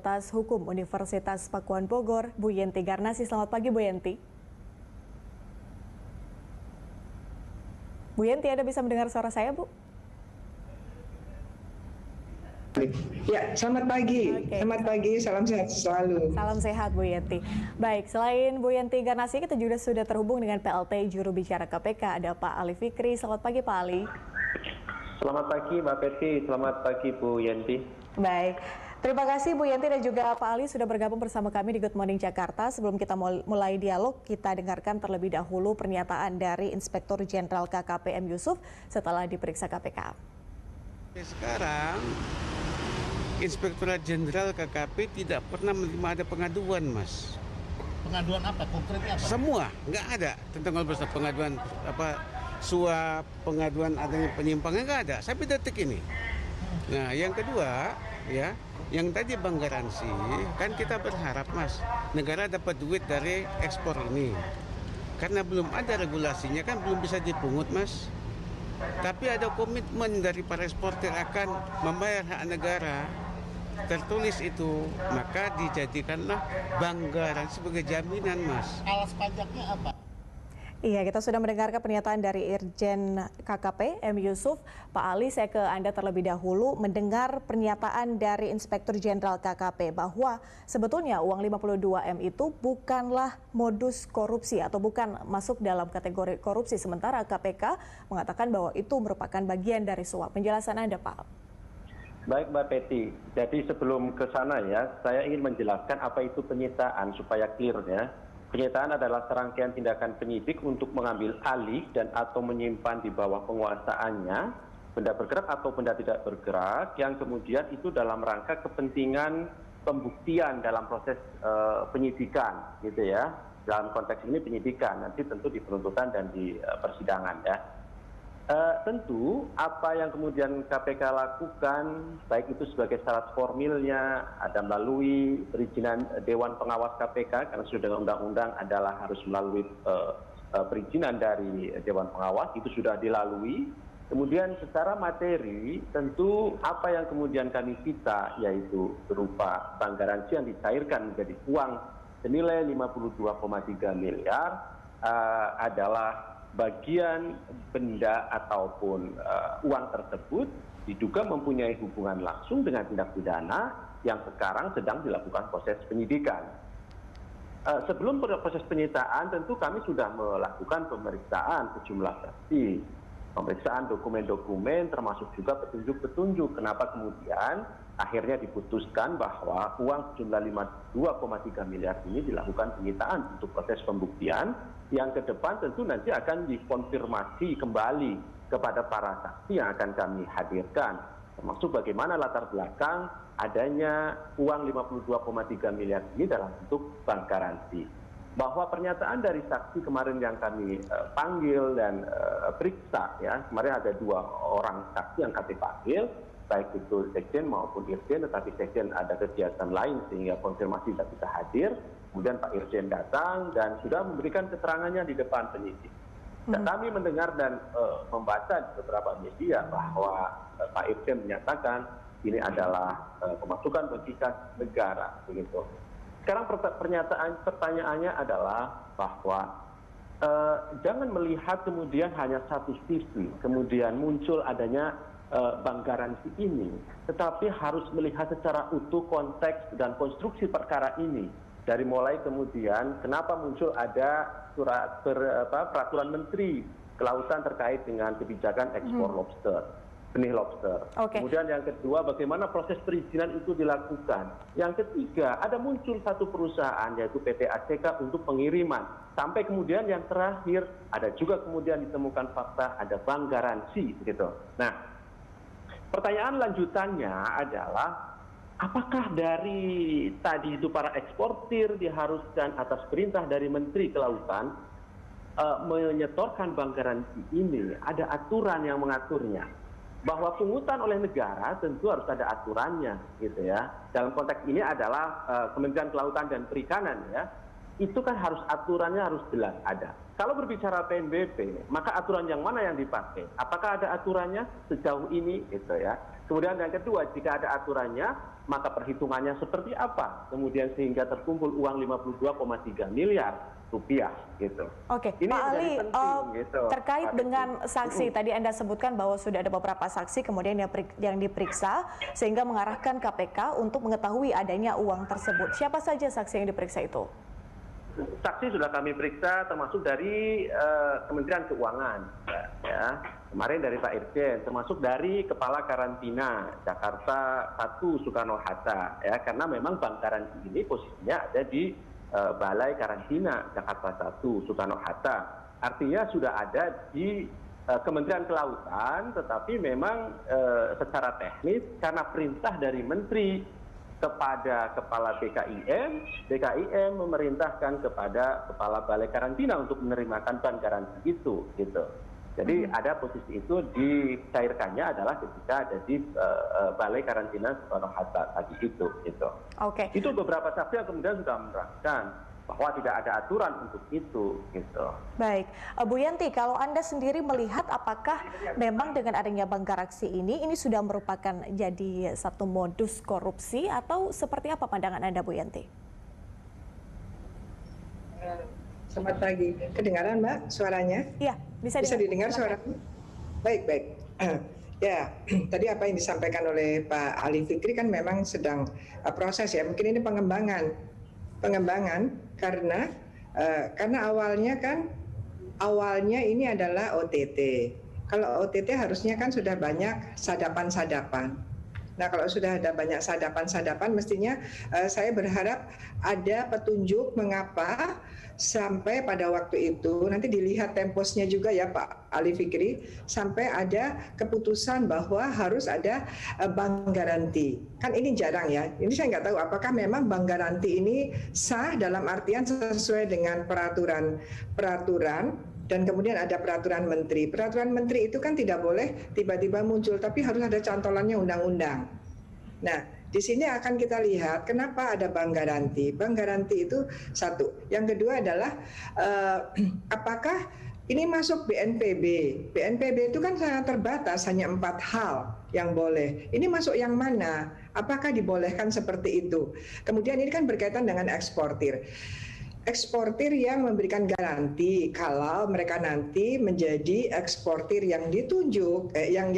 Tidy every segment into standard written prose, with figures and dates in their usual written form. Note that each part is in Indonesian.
Fakultas Hukum Universitas Pakuan Bogor, Bu Yenti Garnasi. Selamat pagi, Bu Yenti. Bu Yenti, Anda bisa mendengar suara saya, Bu? Ya, selamat pagi. Oke. Selamat pagi, salam sehat selalu. Salam sehat, Bu Yenti. Baik, selain Bu Yenti Garnasi, kita juga sudah terhubung dengan PLT Juru Bicara KPK, ada Pak Ali Fikri. Selamat pagi, Pak Ali. Selamat pagi, Mbak Peti. Selamat pagi, Bu Yenti. Baik, terima kasih Bu Yenti dan juga Pak Ali sudah bergabung bersama kami di Good Morning Jakarta. Sebelum kita mulai dialog, kita dengarkan terlebih dahulu pernyataan dari Inspektur Jenderal KKP M. Yusuf setelah diperiksa KPK. Sekarang, Inspektorat Jenderal KKP tidak pernah menerima ada pengaduan, Mas. Pengaduan apa? Konkretnya apa? Semua, nggak ada tentang pengaduan suap, pengaduan adanya penyimpangan, nggak ada sampai detik ini. Nah, yang kedua, ya, yang tadi bank garansi, kan kita berharap, Mas, negara dapat duit dari ekspor ini. Karena belum ada regulasinya, kan belum bisa dipungut, Mas. Tapi ada komitmen dari para eksportir akan membayar hak negara. Tertulis itu, maka dijadikanlah bank garansi sebagai jaminan, Mas. Alas pajaknya apa? Iya, kita sudah mendengarkan pernyataan dari Irjen KKP M. Yusuf. Pak Ali, saya ke Anda terlebih dahulu mendengar pernyataan dari Inspektur Jenderal KKP bahwa sebetulnya uang 52M itu bukanlah modus korupsi atau bukan masuk dalam kategori korupsi. Sementara KPK mengatakan bahwa itu merupakan bagian dari suap. Penjelasan Anda, Pak. Baik, Mbak Peti. Jadi sebelum ke sana ya, saya ingin menjelaskan apa itu penyitaan supaya clear ya. Penyitaan adalah serangkaian tindakan penyidik untuk mengambil alih dan atau menyimpan di bawah penguasaannya benda bergerak atau benda tidak bergerak yang kemudian itu dalam rangka kepentingan pembuktian dalam proses penyidikan gitu ya. Dalam konteks ini penyidikan, nanti tentu di penuntutan dan di persidangan ya. Tentu apa yang kemudian KPK lakukan, baik itu sebagai syarat formilnya, ada melalui perizinan Dewan Pengawas KPK, karena sudah dengan undang-undang adalah harus melalui perizinan dari Dewan Pengawas, itu sudah dilalui. Kemudian secara materi, tentu apa yang kemudian kami cita, yaitu berupa bank garansi yang dicairkan menjadi uang senilai 52,3 miliar, adalah bagian benda ataupun uang tersebut diduga mempunyai hubungan langsung dengan tindak pidana yang sekarang sedang dilakukan proses penyidikan. Sebelum proses penyitaan tentu kami sudah melakukan pemeriksaan sejumlah saksi, pemeriksaan dokumen-dokumen termasuk juga petunjuk-petunjuk kenapa kemudian akhirnya diputuskan bahwa uang sejumlah 52,3 miliar ini dilakukan penyitaan untuk proses pembuktian yang ke depan tentu nanti akan dikonfirmasi kembali kepada para saksi yang akan kami hadirkan, termasuk bagaimana latar belakang adanya uang 52,3 miliar ini dalam bentuk bank garansi. Bahwa pernyataan dari saksi kemarin yang kami panggil dan periksa ya, kemarin ada 2 orang saksi yang kami panggil, baik itu sekjen maupun irjen, tetapi sekjen ada kegiatan lain sehingga konfirmasi tidak bisa hadir. Kemudian Pak Irjen datang dan sudah memberikan keterangannya di depan penyidik. Dan kami mendengar dan membaca di beberapa media bahwa Pak Irjen menyatakan ini adalah pemasukan bagi kas negara, begitu. Sekarang pertanyaannya adalah bahwa jangan melihat kemudian hanya satu sisi, kemudian muncul adanya bank garansi ini, tetapi harus melihat secara utuh konteks dan konstruksi perkara ini. Dari mulai kemudian kenapa muncul ada peraturan Menteri Kelautan terkait dengan kebijakan ekspor lobster, benih lobster. Okay. Kemudian yang kedua, bagaimana proses perizinan itu dilakukan. Yang ketiga, ada muncul satu perusahaan yaitu PT ACK untuk pengiriman. Sampai kemudian yang terakhir, ada juga kemudian ditemukan fakta ada bank garansi gitu. Nah, pertanyaan lanjutannya adalah apakah dari tadi itu para eksportir diharuskan atas perintah dari Menteri Kelautan menyetorkan bank garansi ini, ada aturan yang mengaturnya. Bahwa pungutan oleh negara tentu harus ada aturannya gitu ya. Dalam konteks ini adalah Kementerian Kelautan dan Perikanan ya. itu kan harus aturannya harus jelas ada. Kalau berbicara PNBP, maka aturan yang mana yang dipakai? Apakah ada aturannya sejauh ini, gitu ya? Kemudian yang kedua, jika ada aturannya, maka perhitungannya seperti apa? Kemudian sehingga terkumpul uang 52,3 miliar rupiah, gitu. Oke, Ini Pak menjadi Ali, penting, gitu, terkait Pak dengan Desi. saksi, tadi Anda sebutkan bahwa sudah ada beberapa saksi kemudian yang diperiksa, sehingga mengarahkan KPK untuk mengetahui adanya uang tersebut. Siapa saja saksi yang diperiksa itu? Saksi sudah kami periksa termasuk dari Kementerian Keuangan, ya. Kemarin dari Pak Irjen, termasuk dari Kepala Karantina Jakarta 1 Soekarno-Hatta, ya, karena memang Bank Karantina ini posisinya ada di Balai Karantina Jakarta 1 Soekarno-Hatta. Artinya sudah ada di Kementerian Kelautan, tetapi memang secara teknis karena perintah dari Menteri kepada Kepala BKIM memerintahkan kepada Kepala Balai Karantina untuk menerimakan bank garansi itu, gitu. Jadi ada posisi itu dicairkannya adalah ketika ada di Balai Karantina Soekarno-Hatta tadi itu, gitu. Oke. Itu beberapa saksi yang kemudian sudah menerangkan bahwa tidak ada aturan untuk itu, gitu. Baik, Bu Yanti, kalau Anda sendiri melihat apakah memang dengan adanya bank garansi ini sudah merupakan jadi satu modus korupsi atau seperti apa pandangan Anda, Bu Yanti? Selamat pagi. Kedengaran, Mbak, suaranya? Iya, bisa didengar suaranya? Baik, baik. Ya, tadi apa yang disampaikan oleh Pak Ali Fikri kan memang sedang proses ya. Mungkin ini pengembangan karena awalnya ini adalah OTT. Kalau OTT harusnya kan sudah banyak sadapan-sadapan. Nah, kalau sudah ada banyak sadapan-sadapan, mestinya saya berharap ada petunjuk mengapa sampai pada waktu itu, nanti dilihat temposnya juga ya Pak Ali Fikri, sampai ada keputusan bahwa harus ada bank garanti. Kan ini jarang ya, ini saya nggak tahu apakah memang bank garanti ini sah dalam artian sesuai dengan peraturan dan kemudian ada peraturan menteri. Peraturan menteri itu kan tidak boleh tiba-tiba muncul, tapi harus ada cantolannya undang-undang. Nah, di sini akan kita lihat kenapa ada bank garanti. Bank garanti itu satu. Yang kedua adalah apakah ini masuk BNPB. BNPB itu kan sangat terbatas, hanya 4 hal yang boleh. Ini masuk yang mana? Apakah dibolehkan seperti itu? Kemudian ini kan berkaitan dengan eksportir. Eksportir yang memberikan garansi kalau mereka nanti menjadi eksportir yang ditunjuk, yang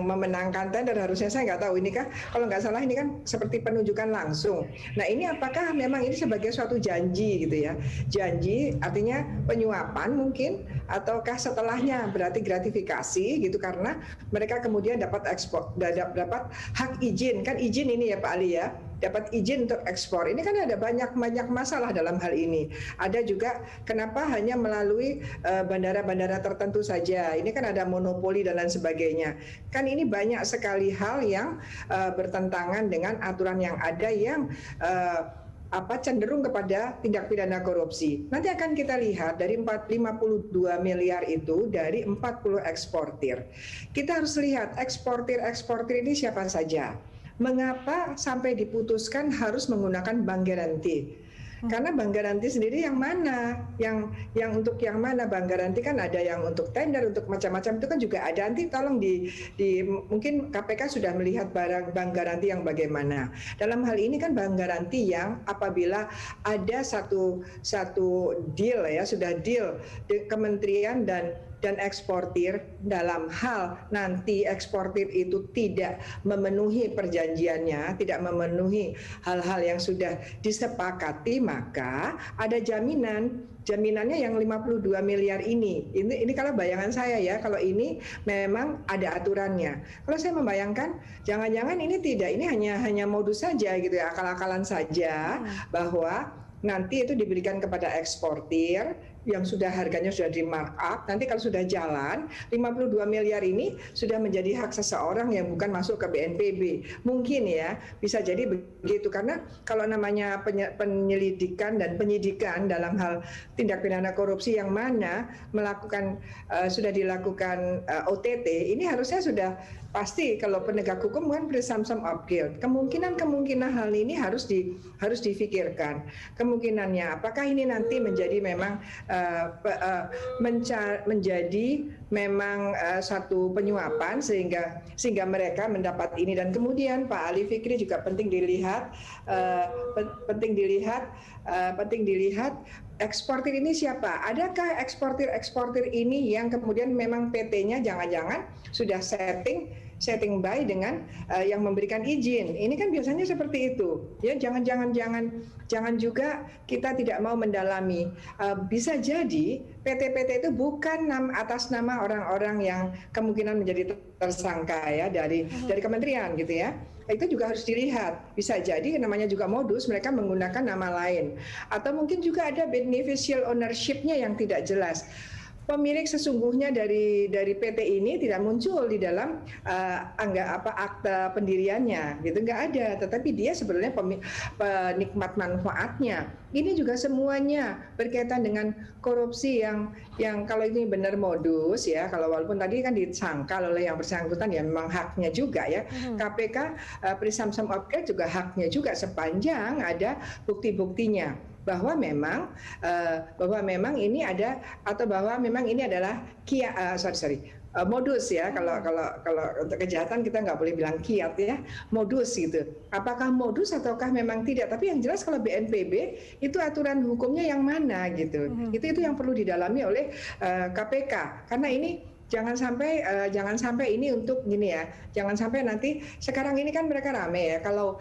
memenangkan tender, harusnya saya nggak tahu ini kan, kalau nggak salah ini kan seperti penunjukan langsung. Nah ini apakah memang ini sebagai suatu janji gitu ya? Janji artinya penyuapan mungkin, ataukah setelahnya berarti gratifikasi gitu karena mereka kemudian dapat dapat hak izin, kan izin ini ya Pak Ali ya, dapat izin untuk ekspor. Ini kan ada banyak masalah dalam hal ini. Ada juga kenapa hanya melalui bandara-bandara tertentu saja. Ini kan ada monopoli dan lain sebagainya. Kan ini banyak sekali hal yang bertentangan dengan aturan yang ada yang cenderung kepada tindak pidana korupsi. Nanti akan kita lihat dari 52 miliar itu dari 40 eksportir. Kita harus lihat eksportir ini siapa saja. Mengapa sampai diputuskan harus menggunakan bank garanti? Karena bank garanti sendiri yang mana? Yang untuk yang mana bank garanti kan ada yang untuk tender, untuk macam-macam itu kan juga ada. Nanti tolong mungkin KPK sudah melihat bank garanti yang bagaimana. Dalam hal ini kan bank garanti yang apabila ada satu deal ya, sudah deal di kementerian dan eksportir dalam hal nanti eksportir itu tidak memenuhi perjanjiannya, tidak memenuhi hal-hal yang sudah disepakati, maka ada jaminannya yang 52 miliar ini. Ini kalau bayangan saya ya, kalau ini memang ada aturannya. Kalau saya membayangkan jangan-jangan ini tidak, ini hanya modus saja gitu ya, akal-akalan saja bahwa nanti itu diberikan kepada eksportir yang sudah harganya sudah di markup. Nanti kalau sudah jalan 52 miliar ini sudah menjadi hak seseorang yang bukan masuk ke BNPB. Mungkin ya bisa jadi begitu, karena kalau namanya penyelidikan dan penyidikan dalam hal tindak pidana korupsi yang mana sudah dilakukan OTT, ini harusnya sudah pasti kalau penegak hukum kan presumption of guilt. Kemungkinan hal ini harus difikirkan. Kemungkinannya apakah ini nanti menjadi memang menjadi memang satu penyuapan sehingga mereka mendapat ini, dan kemudian Pak Ali Fikri juga penting dilihat eksportir ini siapa? Adakah eksportir ini yang kemudian memang PT-nya jangan-jangan sudah setting buy dengan yang memberikan izin? Ini kan biasanya seperti itu. Ya, jangan juga kita tidak mau mendalami. Bisa jadi PT-PT itu bukan atas nama orang-orang yang kemungkinan menjadi tersangka ya dari kementerian gitu ya. Itu juga harus dilihat. Bisa jadi namanya juga modus, mereka menggunakan nama lain. Atau mungkin juga ada beneficial ownership-nya yang tidak jelas. Pemilik sesungguhnya dari PT ini tidak muncul di dalam akta pendiriannya, gitu, nggak ada. Tetapi dia sebenarnya penikmat manfaatnya. Ini juga semuanya berkaitan dengan korupsi yang kalau ini benar modus ya, kalau walaupun tadi kan disangkal oleh yang bersangkutan ya memang haknya juga ya. KPK presumption of guilt juga haknya juga sepanjang ada bukti-buktinya bahwa memang ini ada, atau bahwa memang ini adalah modus ya. Kalau untuk kejahatan kita nggak boleh bilang kiat ya, modus gitu. Apakah modus ataukah memang tidak? Tapi yang jelas kalau BNPB itu aturan hukumnya yang mana gitu. Itu yang perlu didalami oleh KPK. Karena ini jangan sampai ini untuk gini ya. Jangan sampai nanti sekarang ini kan mereka rame ya. Kalau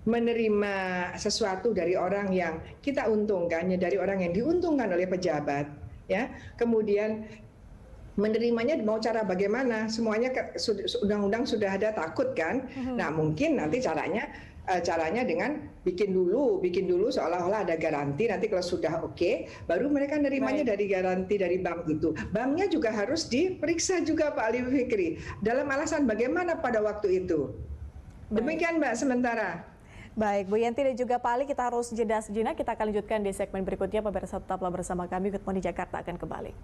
menerima sesuatu dari orang yang kita untungkan, ya dari orang yang diuntungkan oleh pejabat, ya. Kemudian menerimanya mau cara bagaimana? Semuanya undang-undang sudah ada, takut kan? Nah, mungkin nanti caranya dengan bikin dulu seolah-olah ada garansi, nanti kalau sudah oke, baru mereka nerimanya dari garansi dari bank itu. Banknya juga harus diperiksa juga Pak Ali Fikri dalam alasan bagaimana pada waktu itu. Demikian Mbak sementara. Baik, Bu Yanti dan juga Pak Ali, kita harus jeda sejenak. Kita akan lanjutkan di segmen berikutnya. Pemirsa tetaplah bersama kami. Good Morning Jakarta akan kembali.